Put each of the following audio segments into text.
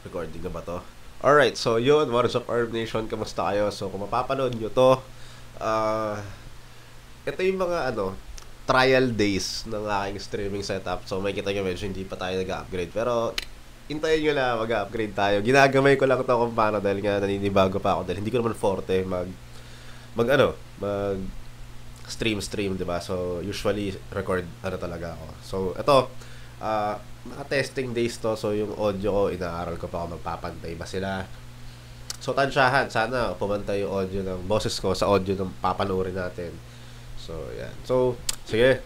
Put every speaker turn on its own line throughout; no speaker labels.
Recording na ba to? Alright, so yun, what is up Arab Nation, kamusta kayo? So kung mapapanood nyo to, ah, ito yung mga trial days ng aking streaming setup. So may kita nyo medyo hindi pa tayo nag-upgrade. Pero hintayin nyo lang, mag-upgrade tayo. Ginagamay ko lang to kung paano dahil nga naninibago pa ako. Dahil hindi ko naman forte mag stream, di ba? So usually record talaga ako. So ito, naka-testing days to. So yung audio ko, inaaral ko pa kung magpapantay ba sila. So tansyahan, sana pumantay yung audio ng boses ko sa audio ng papanoorin natin. So yan. So sige.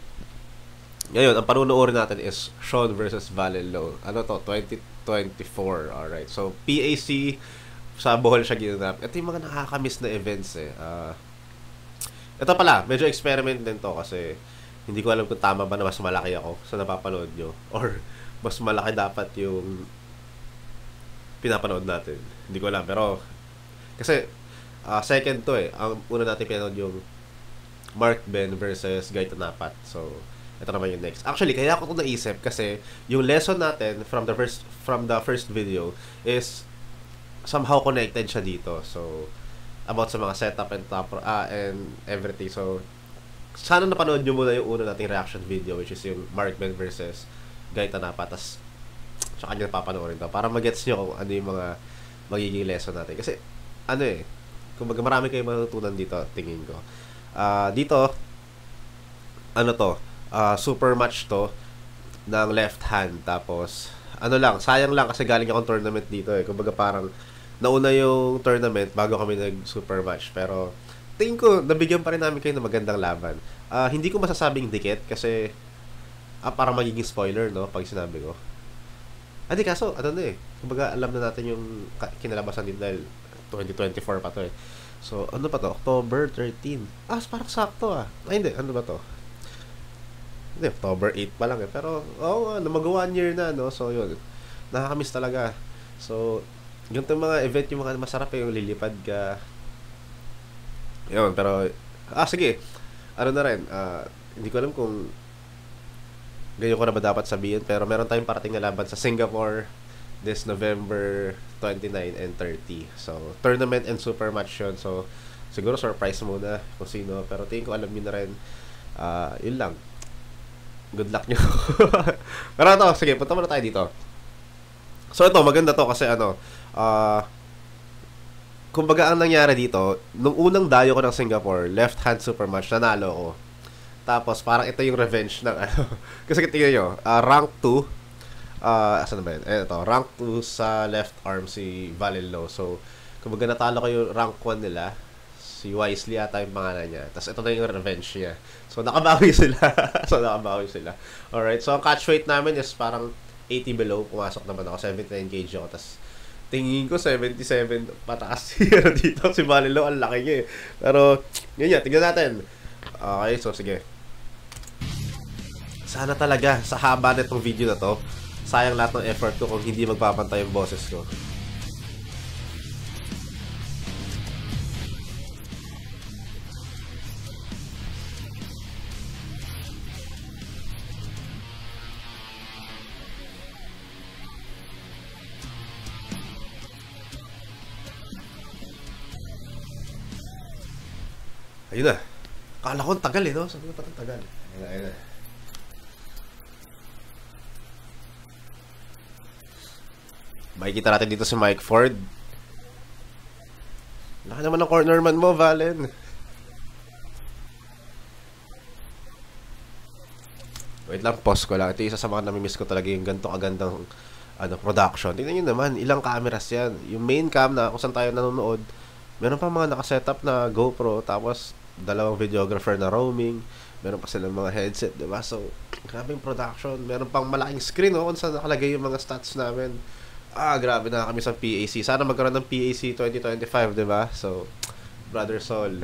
Ngayon, ang panunuorin natin is Sean versus Valelo. Ano to? 2024. Alright. So PAC sa Bohol siya ginanap. Ito yung mga nakakamiss na events eh. Ito pala, medyo experiment din to kasi hindi ko alam kung tama ba na mas malaki ako sa napapanood nyo or mas malaki dapat yung pinapanood natin. Hindi ko alam, pero kasi second to eh. Ang una natin pinanood yung Mark Ben versus Guy Tanapat. So ito naman yung next. Actually, kaya ako ito naisip kasi yung lesson natin from the first video is somehow connected siya dito. So about sa mga setup and everything. So sana napanood nyo muna yung una nating reaction video, which is yung Mark Ben versus Guy Tanapat. Tas sa kanya papanoorin to para magets nyo kung ano yung mga magiging lesson natin. Kasi kumbaga marami kayong matutunan dito, tingin ko. Dito super match to ng left hand. Tapos sayang lang kasi galing akong tournament dito eh. Kumbaga parang nauna yung tournament bago kami nag super match, pero tingin ko nabigyan pa rin namin kayo ng magandang laban. Hindi ko masasabing dikit kasi parang magiging spoiler no pag sinabi ko. Hindi kaso kumbaga alam na natin yung kinalabasan din dahil 2024 pa to eh. So ano pa to? October 13. Parang sakto hindi, ano ba to? Hindi, October 8 pa lang eh. Pero mag 1 year na no. So yun, nakakamiss talaga. So ganito mga event yung mga masarap yung lilipad ka. Yun, pero sige. Na rin, hindi ko alam kung ganyan ko na ba dapat sabihin, pero meron tayong parating na laban sa Singapore this November 29 and 30. So, tournament and super match yun. So, siguro surprise muna kung sino, pero tingin ko alam nyo na rin. Yun lang. Good luck nyo. Pero sige, punta muna tayo dito. So, ito, maganda to kasi kumbaga ang nangyari dito, nung unang dayo ko ng Singapore, left hand super match, nanalo ko. Tapos parang ito yung revenge ng kasi tingnan nyo, rank 2, asan na ba yun? Ito, rank 2 sa left arm si Valelo. So kumbaga natalo ko yung rank 1 nila, si Wisely ata yung pangalan niya. Tapos ito na yung revenge niya. So nakabawi sila. Alright, so ang catch weight namin is parang 80 below. Pumasok naman ako, 79 kg ako. Tapos tingin ko 77 pataas dito si Valelo, ang laki niya eh. Pero yun yan, tingnan natin. Okay, so sige. Sana talaga sa haba nitong video na to, sayang lahat ng effort ko kung hindi magpapantay yung boses ko. Ayun na. Kala ko tagal no? Sabi ko pa tagal. Ayun na. Makikita natin dito si Mike Ford. Laki naman ng cornerman mo, Valen. Wait lang, pause ko lang. Ito isa sa mga namimiss ko talaga yung ganito kagandang production. Tingnan nyo naman, ilang cameras yan. Yung main cam na kung saan tayo nanonood, meron pa mga nakasetup na GoPro, tapos dalawang videographer na roaming, meron pa silang mga headset, diba? So, grabing production. Meron pang malaking screen kung saan nakalagay yung mga stats namin. Grabe na kami sa PAC. Sana magkaroon ng PAC 2025, diba? So, Brother Sol,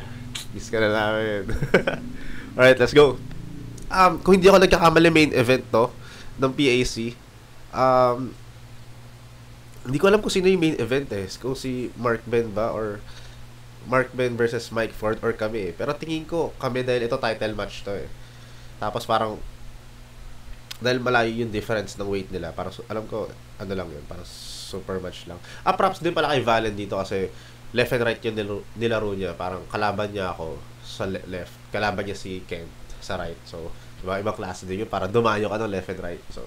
miss ka na namin. Alright, let's go. Kung hindi ako nagkakamali, main event to ng PAC. Hindi ko alam kung sino yung main event eh. Kung si Mark Ben ba or Mark Ben versus Mike Ford or kami eh. Pero tingin ko kami dahil ito title match to eh. Tapos parang dahil malayo yung difference ng weight nila. Para alam ko, ano lang yun, para super match lang. Props din pala kay Valen dito kasi left and right yung nilaro niya. Parang kalaban niya ako sa left. Kalaban niya si Kent sa right. So, diba, ibang klase din yun. Para dumayo ka ng left and right. So,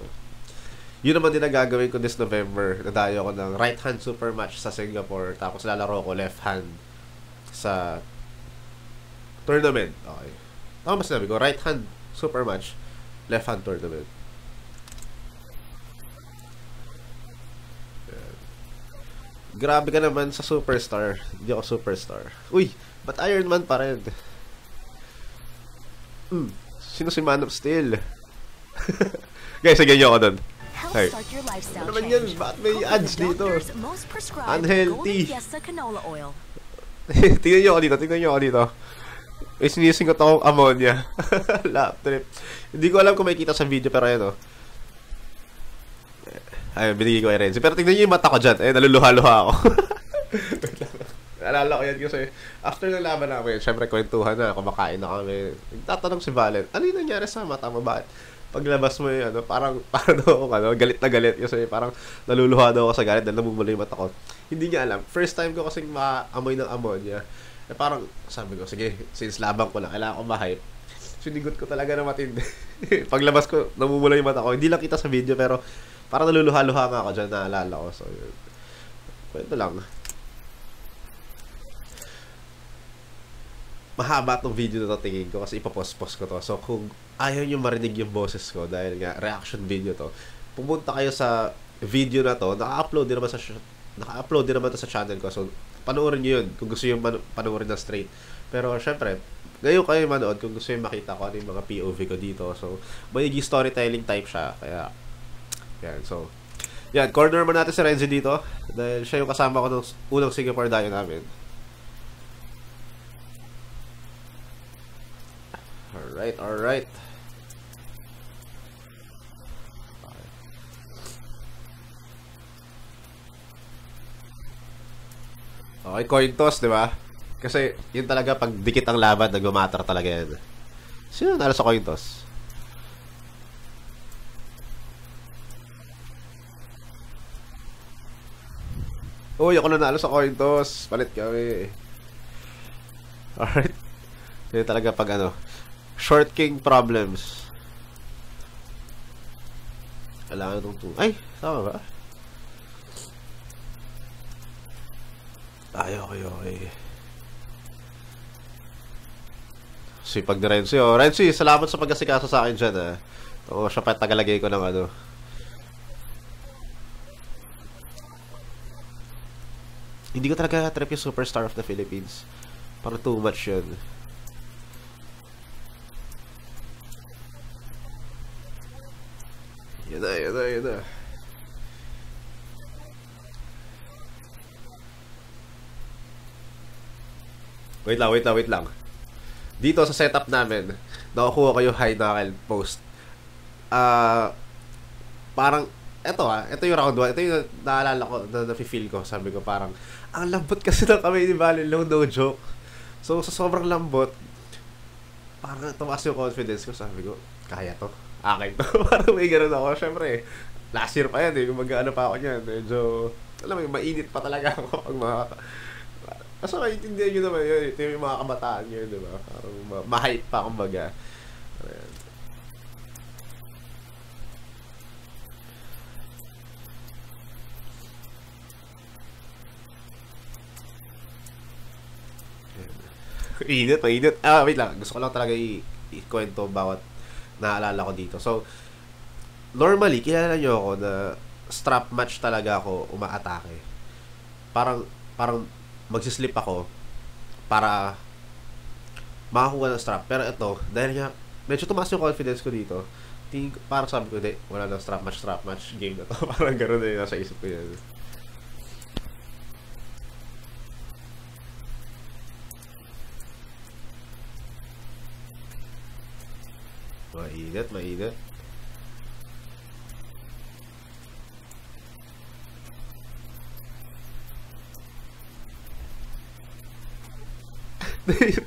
yun naman din ang gagawin ko this November. Nadayo ko ng right hand super match sa Singapore. Tapos lalaro ko left hand sa tournament. Okay. Tama ba sinabi ko? Right hand super match, left hand tournament. Yan. Grabe ka naman sa superstar. Hindi ako superstar. Uy, ba't Iron Man pa rin? Sino si Man of Steel? Guys, sagyan nyo ako dun. Hey. Ano naman yan? Bakit may ads dito? Unhealthy. Tingnan nyo ako dito. Tingnan nyo ako dito. May sinisingot akong ammonia. Lap trip. Hindi ko alam kung makikita sa video pero ayun o. Ayun, binigay ko kay Renzi. Pero tingnan nyo yung mata ko dyan. Eh, naluluha-luha ako. Naalala ko yan kasi after ng laban namin, syempre kwentuhan na, kumakain na kami. Nagtatanong si Valen, ano yung nangyari sa mata mo? Bakit? Paglabas mo yung ano, parang daw ako, galit na galit. Kasi parang naluluha daw ako sa galit dahil namumula yung mata ko. Hindi niya alam. First time ko kasing maamoy ng ammonia. Eh parang, sabi ko, sige, since labang ko na, kailangan ko ma-hype. Sinigot ko talaga na matindi. Paglabas ko, namumula yung mata ko. Hindi lang kita sa video, pero parang naluluha-luha nga ako dyan, naalala ko. So, yun. Kwento lang. Mahaba tong video na to tingin ko kasi ipapost-post ko to. So, kung ayaw nyo marinig yung boses ko dahil nga reaction video to, pumunta kayo sa video na to. Naka-upload din naman to sa channel ko. So, panoorin nyo yun kung gusto yung panoorin na straight. Pero, syempre, ngayon kayo manood kung gusto yung makita ko ano yung mga POV ko dito. So, magiging storytelling type siya. Kaya, yan. So, yan. Corner mo natin si Renzi dito dahil siya yung kasama ko ng unang Singapore dayo namin. Alright. Okay, coin toss, di ba? Kasi yun talaga pag dikit ang laban, nagmamatter talaga yan. Sino nalo sa coin toss? Uy, ako na nalo sa coin toss. Palit kami. Alright. Yun talaga pag ano, short king problems. Kailangan itong 2. Ay, tama ba? Ay, okay. Sipag ni Renzi. Oh, Renzi, salamat sa pag-asikaso sa akin dyan, ha. Oo, siya pa tagalagay ko ng ano. Hindi ko talaga trip yung Superstar of the Philippines. Parang too much yun. Yun na. Wait lang. Dito sa setup namin, nakukuha ko yung high knuckle post. Parang, ito yung round 1. Ito yung naalala ko, na-feel ko. Sabi ko parang, ang lambot kasi ng kamay ni Valen Low, no joke. So, sa sobrang lambot, parang tumaas yung confidence ko. Sabi ko, kaya to. Akin to. Parang may ganun ako. Siyempre, last year pa yan eh. Kung mag-ano pa ako niyan. Medyo, alam mo, mainit pa talaga ako pag kasi maintindihan nyo naman yun. Ito yung mga kabataan nyo, di ba? Parang ma-hype pa, kumbaga. Ayan. Mainit. Wait lang. Gusto ko lang talaga i-kwento bawat naalala ko dito. So, normally, kilala nyo ako na strap match talaga ako umaatake. Parang magsislip ako para makakuha ng strap. Pero ito, dahil nga, medyo tumaas yung confidence ko dito. Parang sabi ko, wala na strap match game na to. Parang gano'n na yun nasa isip ko yan. Mainit.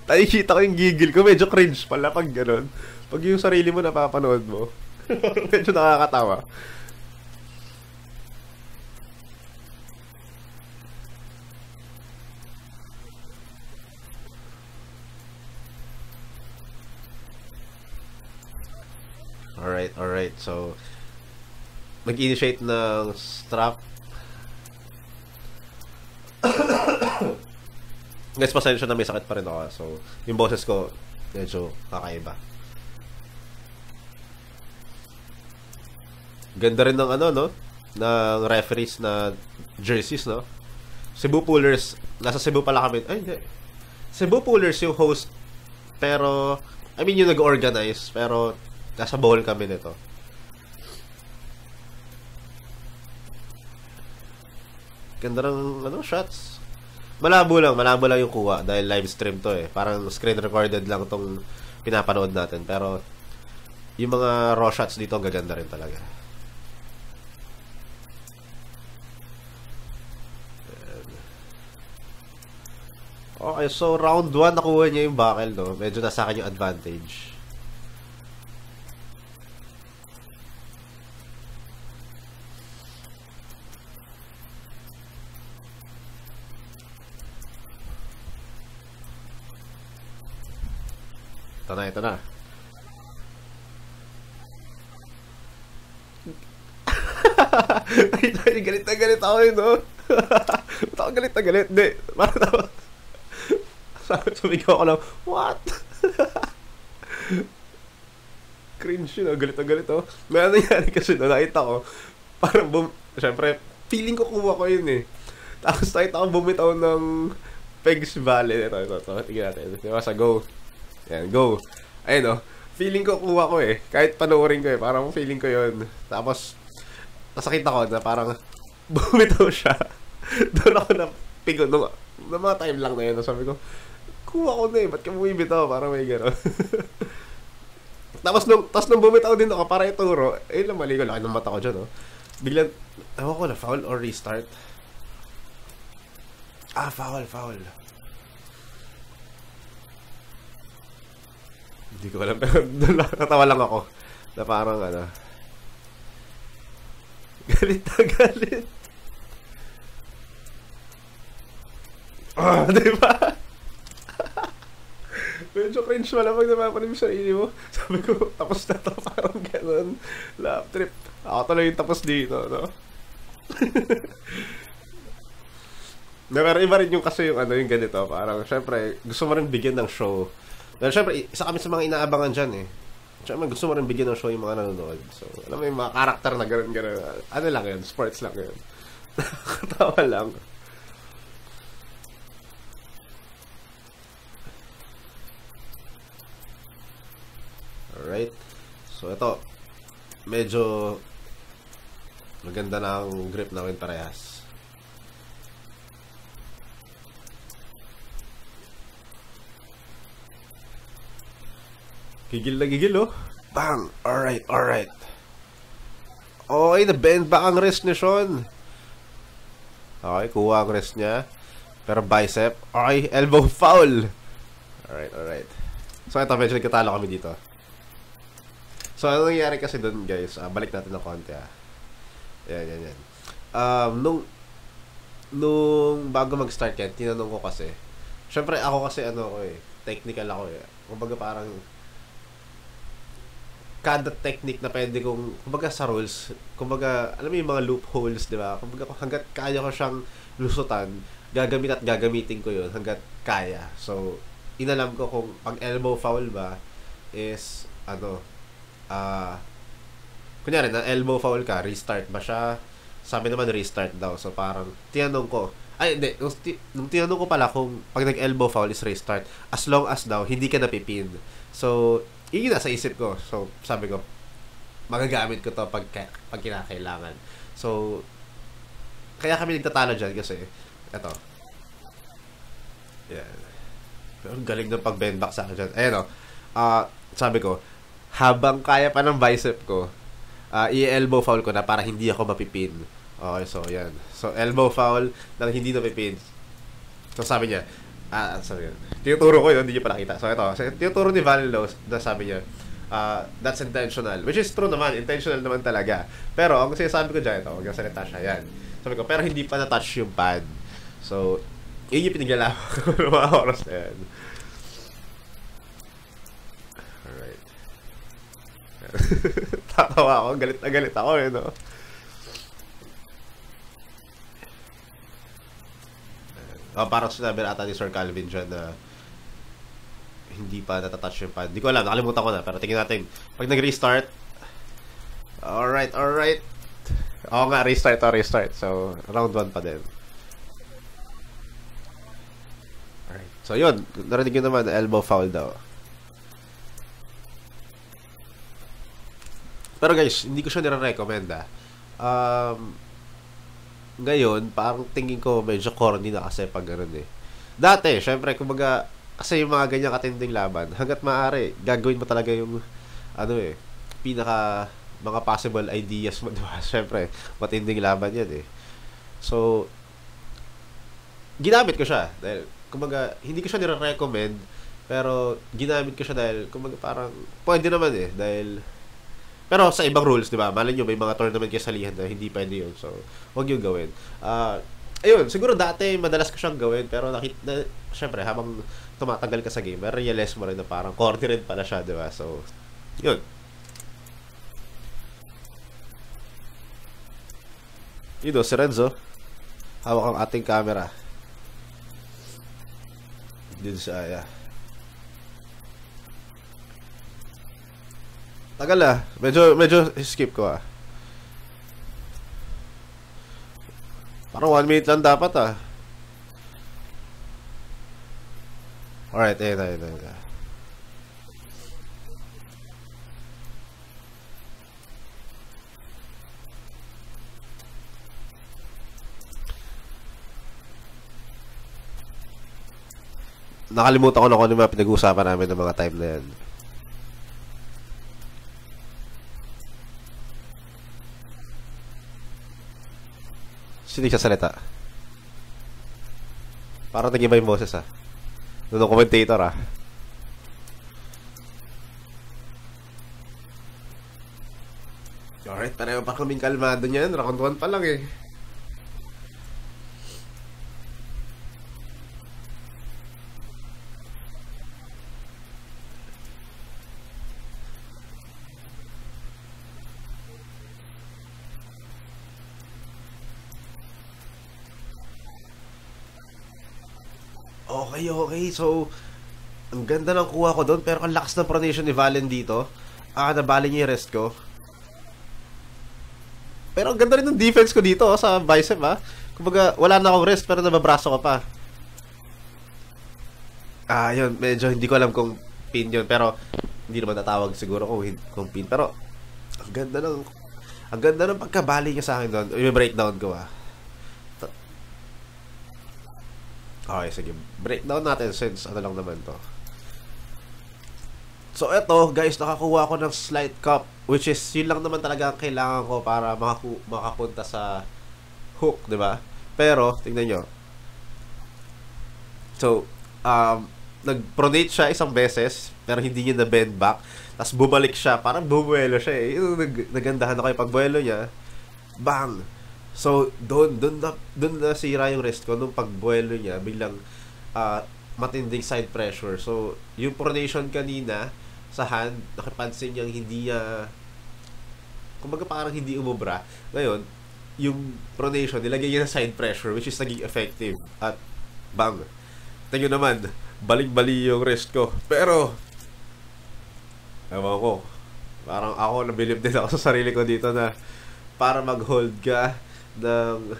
Nakikita ko yung gigil ko, medyo cringe pala pag gano'n. Pag yung sarili mo napapanood mo. Medyo nakakatawa. Alright, alright. So, mag-initiate ng strap. Guys, pasensya na may sakit pa rin ako. So, yung boses ko, medyo kakaiba. Ganda rin ng ano, no? Ng referees na jerseys, no? Cebu Pullers. Nasa Cebu pala kami. Ay, hindi. Cebu Pullers yung host. Pero, I mean, yung nag-organize. Pero, nasa bowl kami nito. Ganda ng, ano, shots. Malabo lang yung kuha dahil live stream to eh. Parang screen recorded lang tong pinapanood natin. Pero, yung mga raw shots dito, ang gaganda rin talaga. Okay, so round 1 nakuha niya yung buckle, no? Medyo nasa akin yung advantage. Ito na, ito na. Ay, galit na galit ako yun, no? Ba't ako galit na galit? Hindi, parang sumigaw ako lang, what? Cringe yun, galit na galit, oh. May ano nangyari kasi na nakita ko, parang syempre, feeling ko kuha ko yun eh. Tapos nakita ko bumitaw ng Pegs Valley. Ito. Tingnan natin. Diba sa go? Yan, go. Ayun, oh. Feeling ko kuha ko eh. Kahit panoorin ko eh. Parang feeling ko yun. Tapos, nasakita ko na parang bumitaw siya. Doon ako na pigo. Nung mga time lang na yun. Sabi ko, kuha ko na eh. Ba't ka bumibitaw? Parang may gano'n. Tapos nung bumitaw din ako para ituro, eh lang mali ko. Laki ng mata ko dyan, oh. Biglang, ewan ko na, foul or restart? Foul. Hindi ko alam, pero natawa lang ako. Na parang, ano, galit na galit. Diba? Medyo cringe wala pag napapanin mo sarili mo. Sabi ko, tapos na to, parang gano'n. Lap trip. Ako tuloy yung tapos dito, no? Pero iba rin yung kasi yung ano yung ganito. Parang, syempre, gusto mo rin bigyan ng show. Dahil syempre, isa kami sa mga inaabangan dyan eh. Syempre, gusto mo rin bigyan ng show yung mga nanonood. So, alam mo yung mga karakter na gano'n. Ano lang yun, sports lang yun. Nakakatawa lang. Alright. So, ito. Medyo maganda na ang grip namin parehas. Gigil na gigil, oh. Bang! Alright. Okay, na-bend back ang wrist ni Sean. Okay, kuha ang wrist niya. Pero bicep. Okay, elbow foul. Alright. So, ito, medyo nagkatalo kami dito. So, ano nangyari kasi doon, guys? Balik natin ng konti, Yan. Nung bago mag-start yan, tinanong ko kasi. Syempre, ako kasi, technical ako eh. Kumbaga parang, kada technique na pwede kong, kumbaga sa rules, kumbaga, alam mo yung mga loopholes, di ba? Kumbaga, hanggat kaya ko siyang lusutan, gagamitin ko yun hanggat kaya. So, inalam ko kung pag elbow foul ba is, kunyari, na elbow foul ka, restart ba siya? Sabi naman, restart daw. So, parang, tinanong ko, hindi, nung tinanong ko pala kung pag nag-elbow foul is restart, as long as daw, hindi ka napipin. So, yun yung nasa isip ko. So, sabi ko, magagamit ko to pag kinakailangan. So, kaya kami nagtatalo dyan kasi, eto. Yan. Ang galing ng pag-bend back sa akin dyan. Ayan, sabi ko, habang kaya pa ng bicep ko, i-elbow foul ko na para hindi ako mapipin. Okay, so, yan. So, elbow foul nang hindi napipin. So, sabi niya, tinuturo ko yun, hindi niyo pala kita. So, ito, tinuturo ni Valilos na sabi niya, That's intentional. Which is true naman, intentional naman talaga. Pero ang sinasabi ko dyan, ito, huwag yung salita siya, yan. Sabi ko, pero hindi pa na-touch yung pad. So, yun yung piniglalaman ko ng mga oras na yan. Alright. Tatawa ako, galit na galit ako eh, no? Parang sinabi ata ni Sir Calvin dyan na hindi pa natatouch yung pad. Hindi ko alam, nakalimutan ko na. Pero tingnan natin. Pag nag-restart, alright. Oo nga, restart. So, round 1 pa din. Alright. So, yun. Narinig nyo naman, elbow foul daw. Pero guys, hindi ko siya nire-recommend ngayon, parang tingin ko medyo corny na kasi pag gano'n eh. Dati, syempre, kumbaga, kasi yung mga ganyang katinding laban, hanggat maaari, gagawin mo talaga yung, mga possible ideas mo, diba? Syempre, matinding laban yan eh. So, ginamit ko siya. Dahil, kumbaga, hindi ko siya nire-recommend, pero ginamit ko siya dahil, kumbaga, parang, pwede naman eh. Dahil, pero sa ibang rules, di ba? Malay nyo, may mga tournament kayo salihan na hindi pwede yun. So, huwag yung gawin. Ayun, siguro dati madalas ko siyang gawin, pero syempre, habang tumatagal ka sa game, realize mo rin na parang corny rin pala siya, di ba? So, yun. Yun o, si Renzo. Hawak ang ating camera. Dito sa aya. Tagal medyo skip ko Parang 1 minute lang dapat Alright, ayun. Nakalimutan ko na kung ano yung mga pinag-uusapan namin ng mga time na yan. Sino yung sasalita? Parang nag-iba yung boses Nung commentator Alright, pareho pa kaming kalmado niyan. Round 1 pa lang eh. Okay. So, ang ganda ng kuha ko doon. Pero ang lakas ng pronation ni Valen dito. Nabali niya yung rest ko. Pero ang ganda rin ng defense ko dito sa bicep Kumbaga, wala na akong rest pero nababraso ko pa. Yun. Medyo hindi ko alam kung pin yun. Pero, hindi naman natawag siguro kung pin. Pero, ang ganda ng pagkabali niya sa akin doon. Yung breakdown ko Okay, sige. Breakdown natin since ano lang naman to. So, eto, guys, nakakuha ko ng slight cup. Which is, yun lang naman talaga ang kailangan ko para makapunta sa hook, di ba? Pero, tingnan nyo. So, nag-pronate siya isang beses, pero hindi niya na-bend back. Tapos bumalik siya, parang bumuelo siya eh. Yung nagandahan ako yung pagbuelo niya. Bang! So, doon nasira yung rest ko nung pagbuelo niya, biglang matinding side pressure. So, yung pronation kanina sa hand, nakipansin niyang hindi niya, kumbaga parang hindi umubra. Ngayon, yung pronation, nilagay niya na side pressure, which is naging effective. At, bang! Tingnan naman, balik-bali yung rest ko. Pero, ewan ko, parang ako, nabilib din ako sa sarili ko dito na para mag-hold ka ng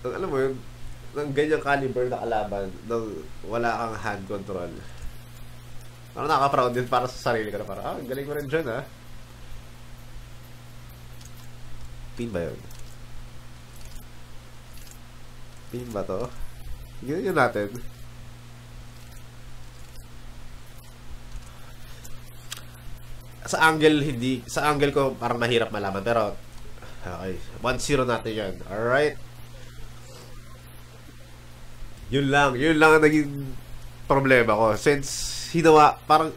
alam mo yun, ng ganyang caliber na kalaban ng wala kang hand control. Parang nakaka-proud din para sa sarili ko na parang, galing mo rin dyan Pin ba yun? Pin ba to? Ganyan natin. Sa angle ko parang mahirap malaman pero okay, 1-0 natin yan. Alright. Yun lang ang naging problema ko. Since parang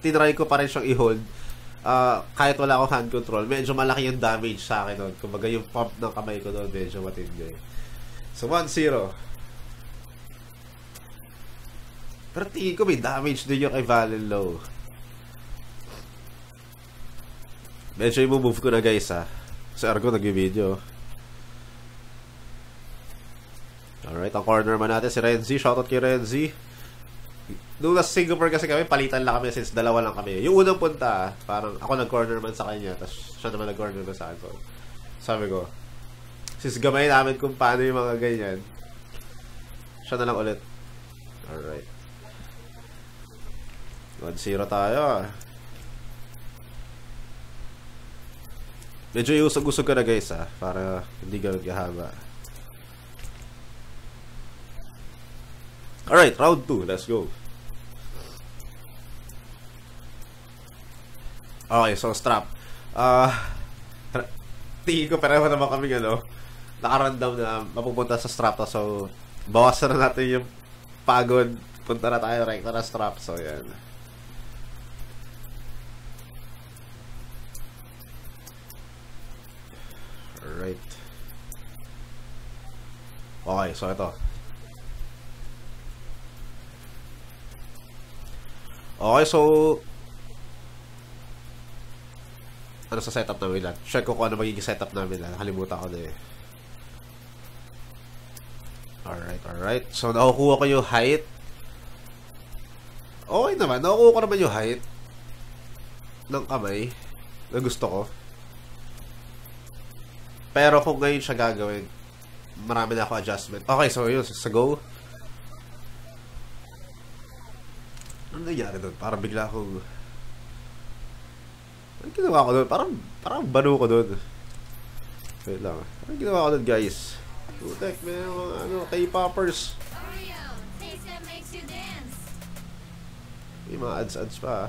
tinry ko pa rin siyang i-hold. Kahit wala akong hand control, medyo malaki yung damage sa akin nun. Kumbaga yung pump ng kamay ko doon, medyo matindi. So, 1-0. Pero tingin ko may damage din yung kay Valen Low. Medyo i-move ko na guys ha. Sa Argo nag-video. Alright, ang corner man natin si Renzi. Shoutout kay Renzi. Nung nasa Singapore kasi kami, palitan lang kami since dalawa lang kami. Yung unang punta, parang ako nag-corner man sa kanya, tapos siya naman nag-corner man sa akin. Sabi ko, since gamay namin kung paano yung mga ganyan, siya na lang ulit. Alright. 1-0 tayo. Medyo iusog-usog ka na guys ha, para hindi ganun kahaba. Alright, round 2. Let's go. Okay, so strap. Tingin ko pareho naman kami nakarandam na mapupunta sa strap. So, bawasan na natin yung pagod. Punta na tayo right na strap. So, yan. Alright. Okay, so ito. Okay, so ano sa setup namin lang? Check ko kung ano magiging setup namin lang. Nakalimutan ko na eh. Alright. So, nakukuha ko yung height. Okay naman. Nakukuha ko naman yung height ng kamay na gusto ko. Pero kung ngayon siya gagawin, marami na ako adjustment. Okay, so yun. Sa go. Ano nangyari doon? Parang bigla akong... Ano ginawa ko doon? Parang banu ko doon. Wait lang. Ano ginawa ko doon, guys? Tutek, may mga K-poppers. May mga ads pa.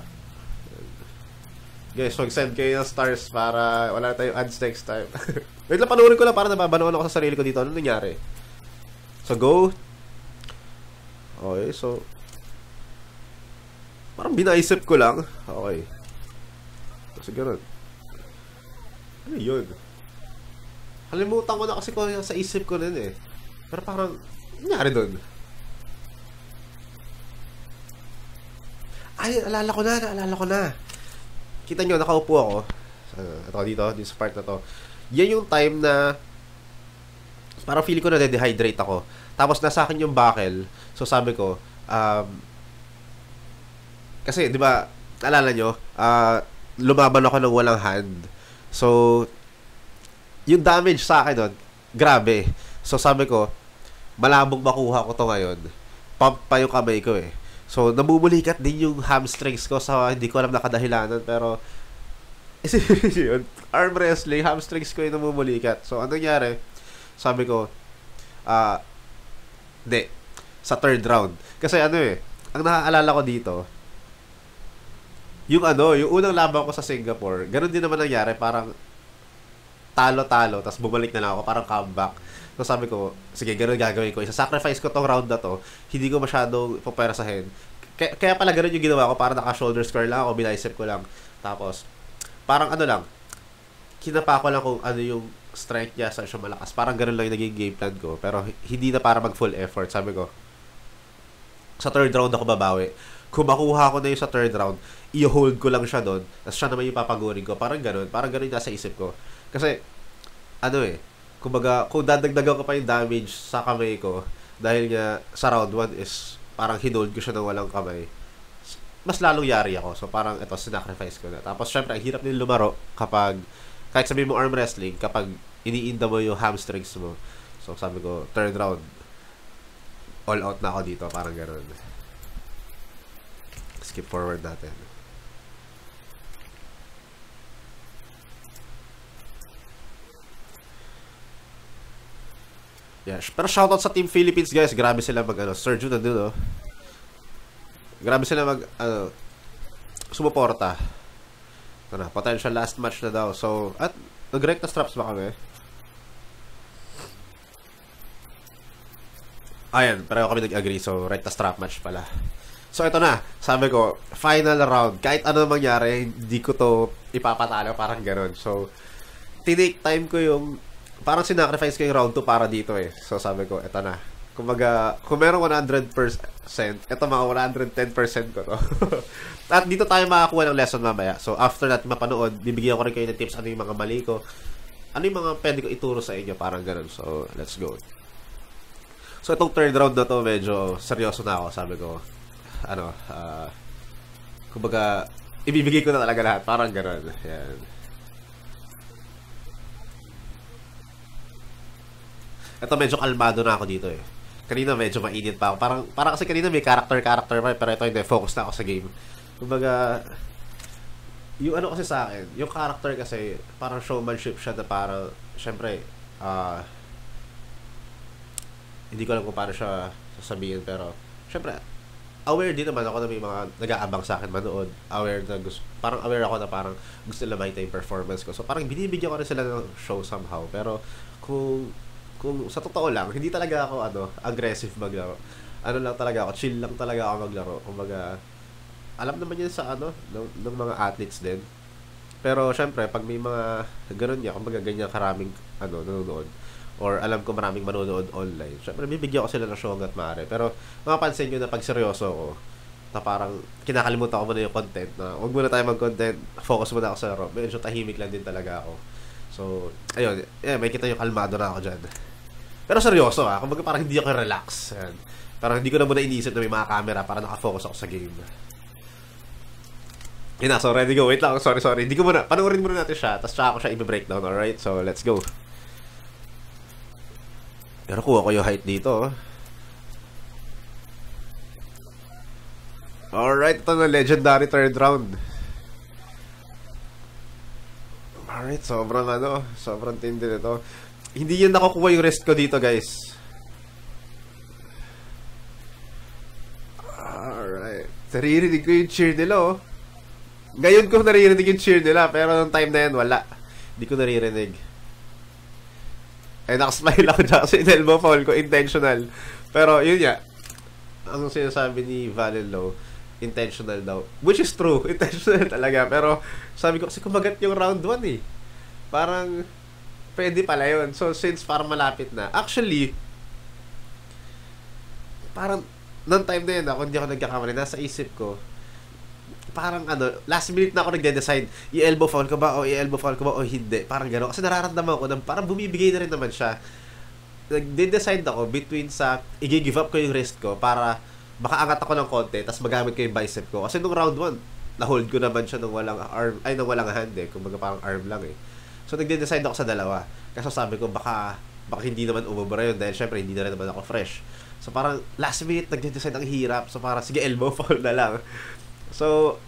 Guys, mag-send kayo ng stars para wala tayong ads next time. Wait lang, panurin ko lang para nababanoan ako sa sarili ko dito. Ano nangyari? So, go. Okay, so... Parang binaisip ko lang. Okay. Kasi gano'n. Ano yun? Kalimutan ko na kasi ko sa isip ko nun eh. Pero parang, nangyari dun? Ay, naalala ko na. Kita nyo, nakaupo ako. Ito, dito sa part na to. Yan yung time na parang feeling ko na dehydrate ako. Tapos nasa akin yung buckle. So sabi ko, kasi, di ba, naalala nyo, lumaban ako ng walang hand. So, yung damage sa akin nun, grabe. So, sabi ko, malabong makuha ko to ngayon. Pump pa yung kamay ko eh. So, namumulikat din yung hamstrings ko sa hindi ko alam na kadahilanan. Pero, yun, arm wrestling, hamstrings ko yung namumulikat. So, anong nangyari? Sabi ko, hindi, sa third round. Kasi ano eh, ang nakaalala ko dito, yung unang laban ko sa Singapore, ganun din naman nangyari, parang talo-talo, tapos bumalik na lang ako, parang comeback. So sabi ko, sige, ganun gagawin ko. Isa-sacrifice ko tong round na to, hindi ko masyadong puperasahin. Kaya pala ganun yung ginawa ko, parang naka-shoulder square lang ako, binaisip ko lang. Tapos, parang kinapa ko lang kung ano yung strength niya, saan siya malakas. Parang ganun lang yung naging game plan ko. Pero hindi na para mag-full effort. Sabi ko, sa third round ako babawi. Kung makuha ko na yung sa third round, i-hold ko lang siya doon, tapos siya naman yung papagurin ko. Parang ganun yung nasa isip ko. Kasi, kumbaga, kung dadagdagan ko pa yung damage sa kamay ko, dahil nga sa round 1 is, parang hinold ko siya ng walang kamay, mas lalong yari ako. So, parang ito, sinacrifice ko na. Tapos, syempre, ang hirap din lumaro kapag, kahit sabihin mo arm wrestling, kapag iniinda mo yung hamstrings mo. So, sabi ko, third round, all out na ako dito. Parang ganun. Skip forward natin. Yeah, pero shoutout sa Team Philippines guys. Grabe sila Sergio nandun Grabe sila sumuporta. Potential last match na daw. So, at nag-recta straps ba kami? Ayan, pareho kami nag-agree. So, recta strap match pala. So, ito na. Sabi ko, final round. Kahit ano mangyari, hindi ko to ipapatalo. Parang ganun. So, tinake time ko yung, parang sinacrifice ko yung round 2 para dito eh. So, sabi ko, ito na. Kumbaga, kung meron 100%, ito mga 110% ko to. At dito tayo makakuha ng lesson mamaya. So, after natin mapanood, bibigyan ko rin kayo ng tips ano yung mga mali ko. Ano yung mga pwede ko ituro sa inyo. Parang ganun. So, let's go. So, itong third round na to, medyo seryoso na ako. Sabi ko, kumbaga, ibibigay ko na talaga lahat. Parang gano'n. Yan. Ito, medyo kalmado na ako dito eh. Kanina medyo mainit pa ako. Parang kasi kanina may character pa pero ito hindi. Focus na ako sa game. Kumbaga, yung ano kasi sa akin, yung character kasi, parang showmanship siya na parang, syempre, hindi ko alam kung paano siya sasabihin pero, syempre, aware din naman ako na may mga nag-aabang sa akin manood. Parang aware ako na parang gusto nila makita yung performance ko. So parang binibigyan ko rin sila ng show somehow. Pero kung sa totoo lang, hindi talaga ako aggressive maglaro. Ano lang talaga ako, chill lang talaga ako maglaro. Kumbaga, alam naman yun sa ng mga athletes din. Pero syempre, pag may mga ganun niya, kumbaga ganyan karaming nanonood, or alam ko maraming manonood online, syempre bibigyan ko sila ng show hanggat maaari. Pero mapapansin nyo na pag seryoso ko, na parang kinakalimutan ko muna yung content, na huwag muna tayo mag-content, focus muna ako sa laro. Medyo tahimik lang din talaga ako. So, ayun, may kita yung kalmado na ako dyan. Pero seryoso kumbaga parang hindi ako relax. Ayan. Parang hindi ko na muna iniisip na may mga camera para nakafocus ako sa game. Yun na, so ready go. Wait lang, sorry. Hindi ko muna, panoorin muna natin siya, tapos tsaka ko siya i-breakdown, alright? So, let's go. Pero kuha ko yung height dito. Alright, ito na legendary third round. Alright, sobrang tindi nito. Hindi yun nakukuha yung rest ko dito, guys. Alright. Naririnig ko yung cheer nila, Ngayon ko naririnig yung cheer nila, pero nung time na yan, wala. Hindi ko naririnig. Nakasmile ako dyan kasi in-elbow foul ko, intentional. Pero, yun nga. Ang sinasabi ni Valelo, intentional daw. Which is true, intentional talaga. Pero, sabi ko, kasi kumagat yung round 1 eh. Parang, pwede pala yun. So, since parang malapit na. Actually, parang, noong time na yun, kung hindi ako nagkakamali, nasa isip ko, parang last minute na ako nagde-decide, i-elbow foul ko ba o hindi. Parang gano'n. Kasi nararamdaman ko na parang bumibigay na rin naman siya. Nagde-decide ako between sa i-give up ko yung wrist ko para makaangat ako ng konti tapos magamit ko yung bicep ko. Kasi nung round 1, na-hold ko naman siya nung walang arm, nung walang hand Kumbaga parang arm lang eh. So nagde-decide ako sa dalawa. Kasi sabi ko baka hindi naman umubra yun dahil syempre hindi na rin naman ako fresh. So parang last minute nagde-decide ang hirap. So parang sige elbow foul na lang. So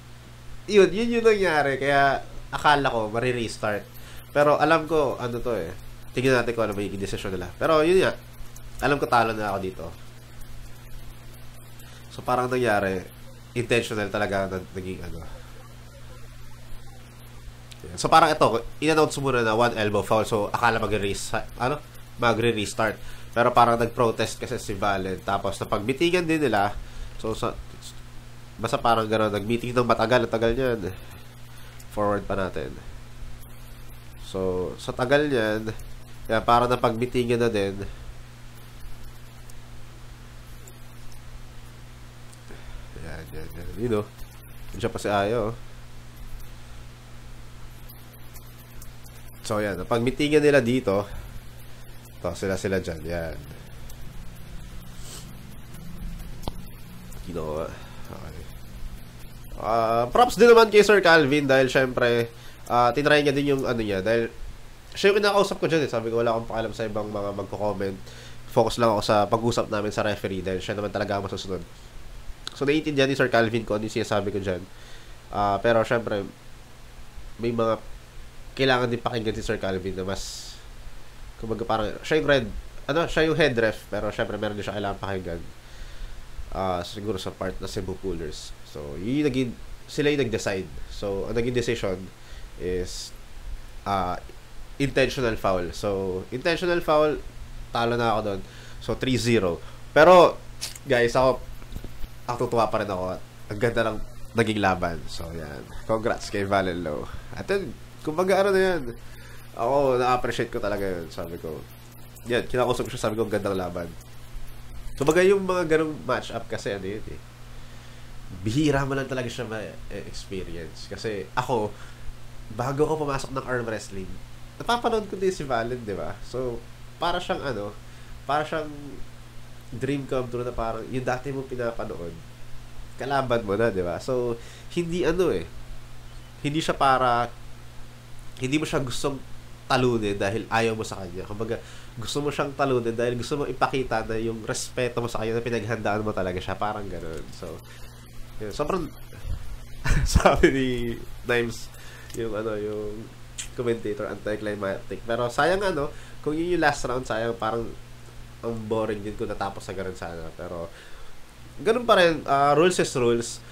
yun yung nangyari. Kaya akala ko mari-restart. Pero alam ko to eh. Tingnan natin kung ano magiging desisyon nila. Pero yun nga. Alam ko talo na ako dito. So parang nangyari intentional talaga na naging So parang ito, in-announce muna na one elbow foul. So akala magre-restart. Pero parang nag-protest kasi si Valen. Tapos napagbitigan din nila. So basta parang gano'n, nag-meeting ng matagal niyan. Forward pa natin. So sa tagal niyan, kaya parang napagbitigan na din. Yan. You know, diyan pa si Ayo. So yan, napag-meetingan nila dito. Ito, sila dyan. Yan. Okay. Props din naman kay Sir Calvin dahil syempre, tinry niya din yung niya. Dahil, siya yung kinakausap ko dyan eh. Sabi ko, wala akong pakialam sa ibang mga magko-comment. Focus lang ako sa pag-usap namin sa referee dahil siya naman talaga ang masusunod. So, naiintindihan ni Sir Calvin ko ano yung sinasabi ko dyan. Pero syempre, may mga kailangan din pakinggan si Sir Calvin na mas kumbaga parang siya yung head ref pero syempre meron din siya kailangan pakinggan siguro sa part na Cebu Coolers. So sila yung nag-decide. So ang naging decision is intentional foul. So intentional foul, talo na ako doon. So 3-0. Pero guys, ako tutuwa pa rin ako at ang ganda ng naging laban. So, yan. Congrats kay Valen Low. At then, kumbaga ano na yan. Ako, na-appreciate ko talaga yun. Sabi ko, yan, kinakusap ko siya, sabi ko, ang gandang laban. Kumbaga yung mga ganong match-up kasi, ano yun eh. Bihira mo lang talaga siya ma-experience. Kasi ako, bago ko pumasok ng arm wrestling, napapanood ko din si Valen, di ba? So, para siyang dream come true na parang yung dati mo pinapanood, kalaban mo na, di ba? So, hindi hindi siya hindi mo siya gustong talunin dahil ayaw mo sa kanya. Kumbaga, gusto mo siyang talunin dahil gusto mo ipakita na yung respeto mo sa kanya na pinaghandaan mo talaga siya. Parang ganun. So, yun, sobrang sabi ni Nimes, yung commentator, anticlimactic. Pero sayang kung yun yung last round, sayang parang ang boring din kung natapos sa ganun sana. Pero, ganun pa rin, rules is rules.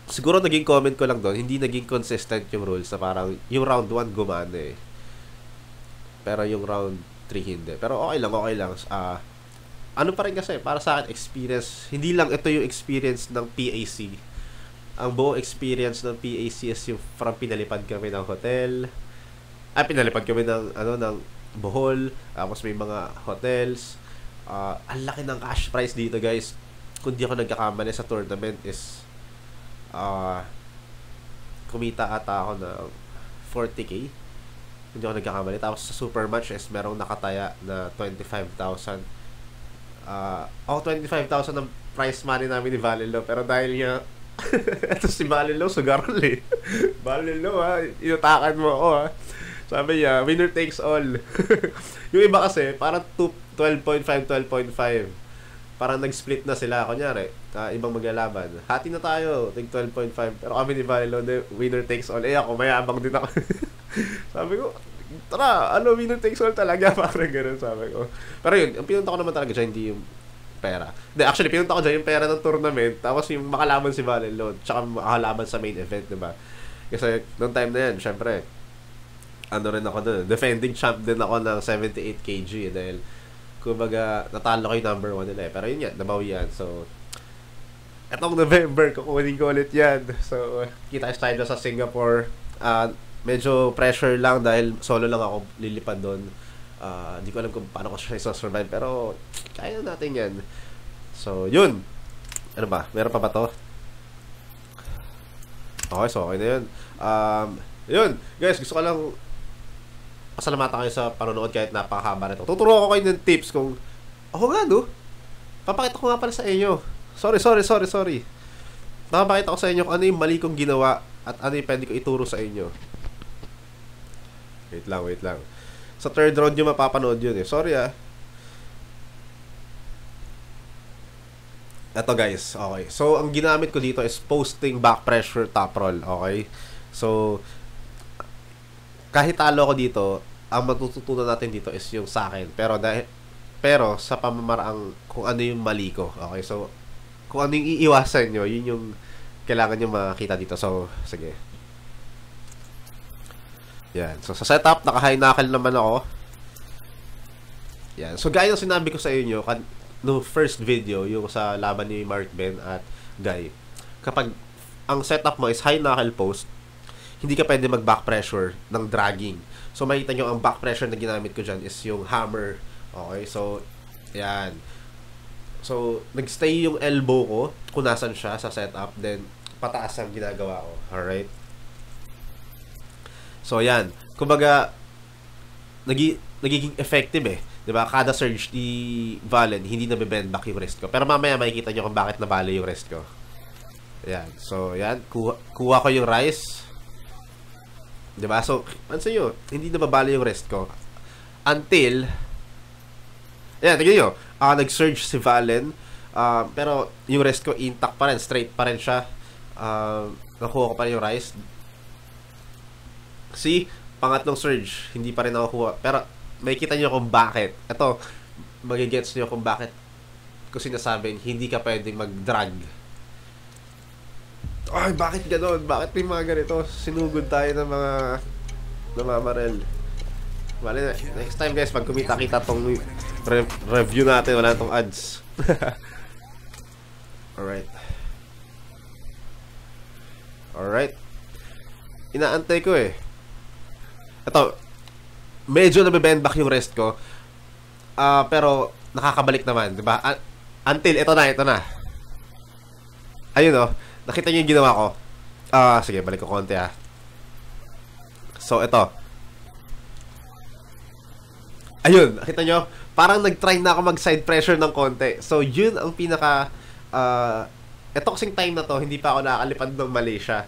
Siguro naging comment ko lang doon, hindi naging consistent yung rules na parang yung round 1 gumana eh. Pero yung round 3 hindi. Pero okay lang. Ano pa rin kasi, para sa akin, experience, hindi lang ito yung experience ng PAC. Ang buong experience ng PAC is yung from pinalipad kami ng hotel, pinalipad kami ng Bohol, tapos may mga hotels. Ang laki ng cash prize dito, guys. Kung di ako nagkakamali sa tournament is kumita ata ako ng 40k. Hindi ako nagkakamali. Tapos sa super match is merong nakataya na 25,000. 25,000 ng prize money namin ni Valilo. Pero dahil niya ito si Valilo, sugarol eh. Valilo inutakan mo ako Sabi niya, winner takes all. Yung iba kasi, parang 12.5. Parang nag-split na sila. Kunyari, ibang maglalaban. Hati na tayo, tig 12.5. Pero kami ni Valilo, winner takes all. Ako, mayabang din ako. Sabi ko, tara, winner takes all talaga. Parang gano'n, sabi ko. Pero yun, ang pinunta ko naman talaga dyan, hindi yung pera. Actually, pinunta ko dyan yung pera ng tournament. Tapos yung makalaban si Valilo. Tsaka makalaban sa main event, diba? Kasi, noong time na yan, syempre, rin ako doon. Defending champ din ako ng 78 kg dahil kumbaga natalo ko yung number 1 nila Pero yun yan, nabawi yan. So, etong November, kukunin ko ulit yan. So, kita tayo sa Singapore. Medyo pressure lang dahil solo lang ako lilipad doon. Hindi ko alam kung paano ko siya isosurvive pero kaya natin yan. So, yun. Ano ba? Meron pa ba to? Okay, so okay na yun. Yun. Guys, gusto ko lang pasalamatan kayo sa panonood kahit napakahaba nito. Tuturo ako kayo ng tips kung papakita ko nga pala sa inyo. Sorry. Papakita ko sa inyo kung ano yung mali kong ginawa at ano yung pwede ko ituro sa inyo. Wait lang. Sa third round yung mapapanood yun eh. Sorry Eto guys, okay. So, ang ginamit ko dito is posting back pressure top roll, okay? So, kahit talo ko dito, ang matututunan natin dito is yung sa akin. Pero sa pamamaraang kung ano yung mali ko. Okay, so kung ano yung iiwasan nyo, yun yung kailangan nyo makita dito. So, sige. Yan. So, sa setup, naka-high knuckle naman ako. Yan. So, gaya ng sinabi ko sa inyo, no first video, yung sa laban ni Mark Ben at Guy. Kapag ang setup mo is high knuckle post, hindi ka pwede mag-back pressure ng dragging. So, makita nyo, ang back pressure na ginamit ko dyan is yung hammer. Okay? So, yan. So, nagstay yung elbow ko kung nasan siya sa setup. Then, pataas ang ginagawa ko. Alright? So, yan. Kumbaga, nagiging effective eh. Diba? Kada surge ni Valen, hindi na bend back yung wrist ko. Pero mamaya makikita nyo kung bakit nabali yung wrist ko. Yan. So, yan. Kuha ko yung rise. Diba? So, pansin nyo, hindi nababali yung wrist ko. Until, ayan, tignan nyo, nag-surge si Valen, pero yung wrist ko intact pa rin, straight pa rin siya. Nakuha ko pa rin yung rise. See, pangatlong surge, hindi pa rin nakukuha. Pero, makikita nyo kung bakit. Ito, magigets nyo kung bakit ko sinasabing, hindi ka pwedeng mag-drag. Ay, bakit gano'n? Bakit may mga ganito? Sinugod tayo ng mga namamarel. Bale na. Next time guys, pag kumita-kita tong review natin, wala tong ads. Alright. Alright. Inaantay ko eh. Ito, medyo nabibend back yung rest ko. Pero, nakakabalik naman, di ba? Until, ito na. Ayun oh, nakita niyo yung ginawa ko. Sige, balik ko konti ah. So, ito. Ayun, nakita nyo? Parang nag-try na ako mag-side pressure ng konti. So, yun ang pinaka... ito kasing time na to, hindi pa ako nakakalipad ng Malaysia.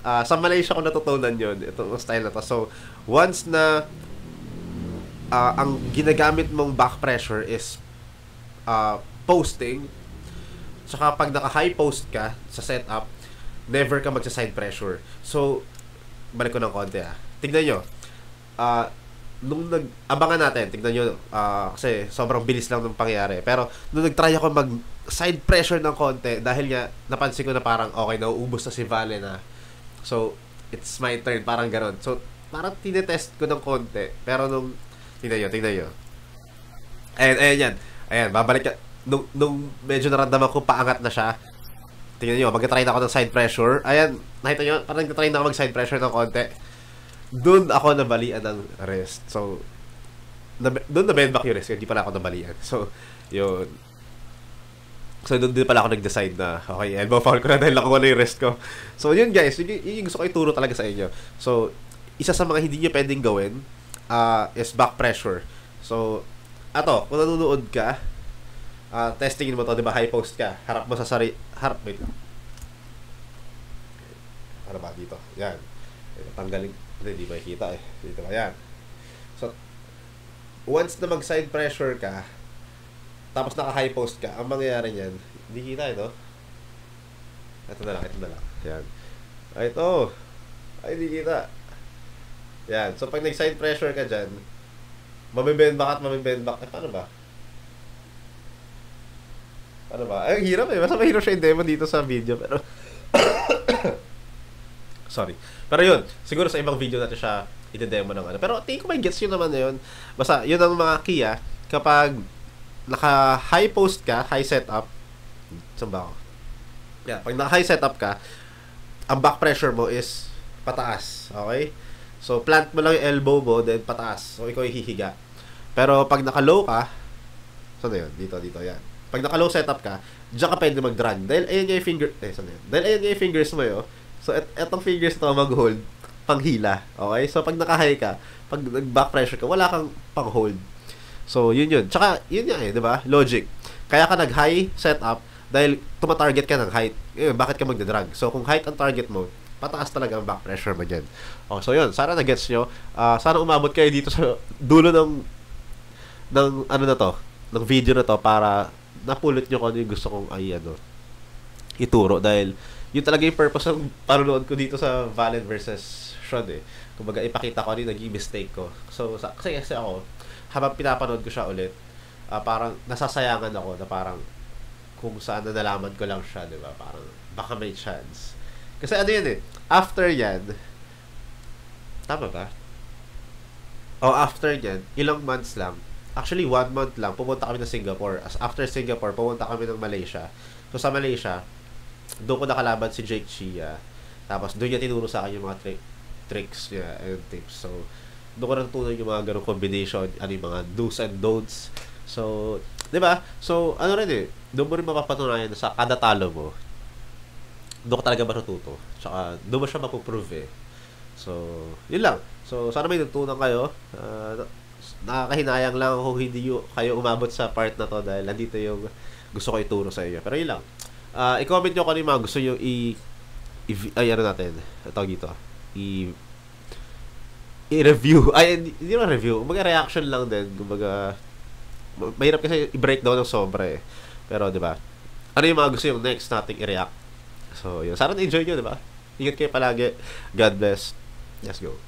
Sa Malaysia ko natutunan yun, itong style na to. So, once na ang ginagamit mong back pressure is posting, saka pag naka-high post ka sa setup, never ka magsa-side pressure. So, balik ko ng konti ah. Tignan nyo. Nung abangan natin, tignan nyo, kasi sobrang bilis lang ng pangyayari. Pero, nung nag-try ako mag-side pressure ng konti, dahil nga, napansin ko na parang, okay, nauubos na si Vale na. So, it's my turn, parang ganon. So, parang tinetest ko ng konti. Pero nung, tignan nyo. Ayan yan. Ayan, babalik ka. Nung medyo naramdaman ko, paangat na siya. Tingnan nyo, mag-try na ako ng side pressure. Ayan, nakita nyo, parang nag-try na ako mag-side pressure ng konti. Doon ako nabalian ng rest. So, doon na-bend back yung rest. Hindi pala ako nabalian. So, yun. So, doon din pala ako nag-decide na, okay, elbow foul ko na dahil nakuha na yung rest ko. So, yun guys, yun yung gusto ko ituro talaga sa inyo. So, isa sa mga hindi nyo pwedeng gawin is back pressure. So, kung nanonood ka, testingin mo to, di ba, high post ka, harap mo sa wait lang. Ano ba dito? Yan. Tanggalin. Hindi makikita eh. Dito ba? Yan. So, once na mag-side pressure ka, tapos naka-high post ka, ang mangyayari niyan, hindi kita ito. Ito na lang. Yan. Ito. Ay, hindi kita. Yan. So, pag nag-side pressure ka dyan, mamibend back. Paano ba? Ay, hirap eh. Mas mahirap siya yung demo dito sa video, pero... Sorry. Pero yun, siguro sa ibang video natin siya ide-demo ng ano. Pero tingin ko may gets yun naman na yun. Basta, yun ang mga key kapag naka-high post ka, high setup, saan ba ako? Yeah, pag naka-high setup ka, ang back pressure mo is pataas. Okay? So, plant mo lang yung elbow mo, then pataas. So, ikaw hihiga. Pero pag naka-low ka, saan na yun? Dito, yan. Pag naka-low setup ka, diyan ka pwede mag-drag. Dahil ayan yung finger, Dahil ayan yung fingers mo yun. So, etong fingers ito mag-hold, panghila. Okay? So, pag naka-high ka, pag nag-back pressure ka, wala kang pang-hold. So, yun. Tsaka, yun yan di ba? Logic. Kaya ka nag-high setup dahil tumatarget ka ng height. Bakit ka magdadrag? So, kung height ang target mo, pataas talaga ang back pressure mo dyan. Okay, so yun. Sana na-gets nyo. Sana umabot kayo dito sa dulo ng ano na to, ng video na to para napulot nyo kung ano yung gusto kong ituro. Dahil yun talaga yung purpose ng panonood ko dito sa Valen versus Sean eh. Kumbaga, ipakita ko ano yung naging mistake ko. So, kasi ako, habang pinapanood ko siya ulit, parang nasasayangan ako na parang kung saan na nalaman ko lang siya, di ba? Parang baka may chance. Kasi ano yun after yan, tama ba? After yan, ilang months lang, actually 1 month lang, pumunta kami ng Singapore. After Singapore, pumunta kami ng Malaysia. So, sa Malaysia, doon ko nakalaban si Jake Chia. Tapos doon niya tinuro sa akin yung mga tricks niya and tips. So, doon ko natutunan yung mga ganong combination, ano yung mga do's and don'ts. So, di ba? So, ano rin doon mo rin mapapatunayan na sa kada talo mo, doon ka talaga matututo. Tsaka, doon mo siya mapuprove So, yun lang. So, sana may natutunan kayo. Nakakahinayang lang kung hindi kayo umabot sa part na to dahil nandito yung gusto ko ituro sa inyo. Pero yun lang. I-comment nyo kung ano yung mga gusto nyo ano natin, tawag dito, i-review, hindi na review, reaction lang din, kumbaga, mahirap kasi i-breakdown ng sobra pero diba, ano yung mga gusto yung next nating i-react, so yun, sana na-enjoy nyo, diba, ingat kayo palagi, God bless, let's go.